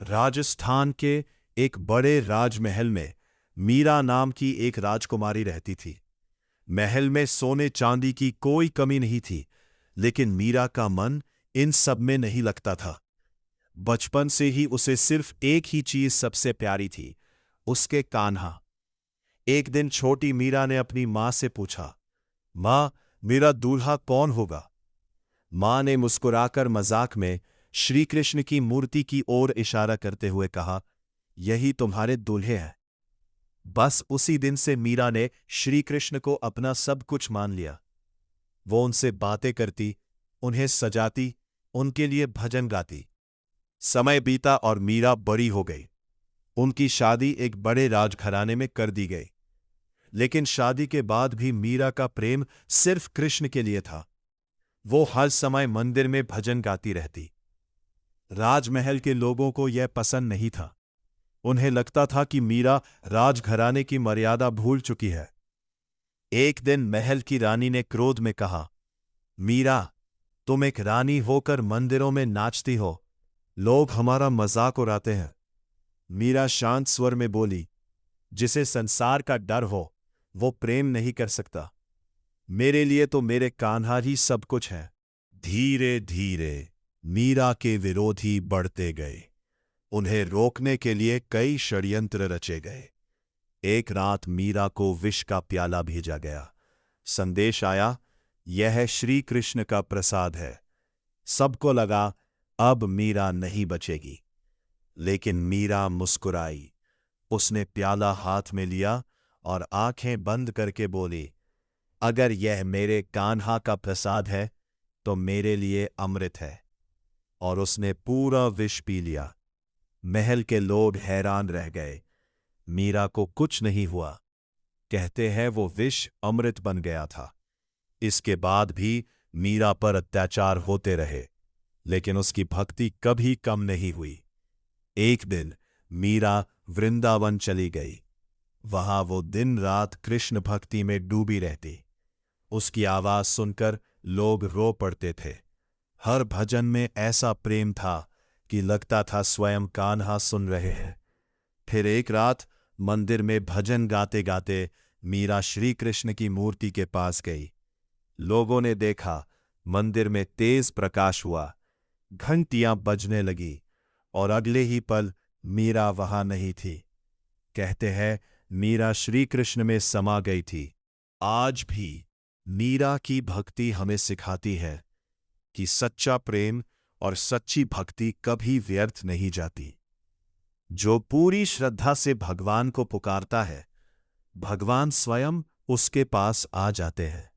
राजस्थान के एक बड़े राजमहल में मीरा नाम की एक राजकुमारी रहती थी। महल में सोने चांदी की कोई कमी नहीं थी, लेकिन मीरा का मन इन सब में नहीं लगता था। बचपन से ही उसे सिर्फ एक ही चीज सबसे प्यारी थी, उसके कान्हा। एक दिन छोटी मीरा ने अपनी मां से पूछा, मां, मेरा दूल्हा कौन होगा? मां ने मुस्कुराकर मजाक में श्री कृष्ण की मूर्ति की ओर इशारा करते हुए कहा, यही तुम्हारे दूल्हे हैं। बस उसी दिन से मीरा ने श्री कृष्ण को अपना सब कुछ मान लिया। वो उनसे बातें करती, उन्हें सजाती, उनके लिए भजन गाती। समय बीता और मीरा बड़ी हो गई। उनकी शादी एक बड़े राजघराने में कर दी गई। लेकिन शादी के बाद भी मीरा का प्रेम सिर्फ कृष्ण के लिए था। वो हर समय मंदिर में भजन गाती रहती। राजमहल के लोगों को यह पसंद नहीं था। उन्हें लगता था कि मीरा राजघराने की मर्यादा भूल चुकी है। एक दिन महल की रानी ने क्रोध में कहा, मीरा, तुम एक रानी होकर मंदिरों में नाचती हो, लोग हमारा मजाक उड़ाते हैं। मीरा शांत स्वर में बोली, जिसे संसार का डर हो वो प्रेम नहीं कर सकता। मेरे लिए तो मेरे कान्हा ही सब कुछ है। धीरे धीरे मीरा के विरोधी बढ़ते गए। उन्हें रोकने के लिए कई षड्यंत्र रचे गए। एक रात मीरा को विष का प्याला भेजा गया। संदेश आया, यह श्री कृष्ण का प्रसाद है। सबको लगा अब मीरा नहीं बचेगी। लेकिन मीरा मुस्कुराई। उसने प्याला हाथ में लिया और आंखें बंद करके बोली, अगर यह मेरे कान्हा का प्रसाद है तो मेरे लिए अमृत है। और उसने पूरा विष पी लिया। महल के लोग हैरान रह गए। मीरा को कुछ नहीं हुआ। कहते हैं वो विष अमृत बन गया था। इसके बाद भी मीरा पर अत्याचार होते रहे, लेकिन उसकी भक्ति कभी कम नहीं हुई। एक दिन मीरा वृंदावन चली गई। वहां वो दिन रात कृष्ण भक्ति में डूबी रहती। उसकी आवाज सुनकर लोग रो पड़ते थे। हर भजन में ऐसा प्रेम था कि लगता था स्वयं कान्हा सुन रहे हैं। फिर एक रात मंदिर में भजन गाते गाते मीरा श्री कृष्ण की मूर्ति के पास गई। लोगों ने देखा, मंदिर में तेज प्रकाश हुआ, घंटियां बजने लगी और अगले ही पल मीरा वहां नहीं थी। कहते हैं मीरा श्री कृष्ण में समा गई थी। आज भी मीरा की भक्ति हमें सिखाती है कि सच्चा प्रेम और सच्ची भक्ति कभी व्यर्थ नहीं जाती। जो पूरी श्रद्धा से भगवान को पुकारता है, भगवान स्वयं उसके पास आ जाते हैं।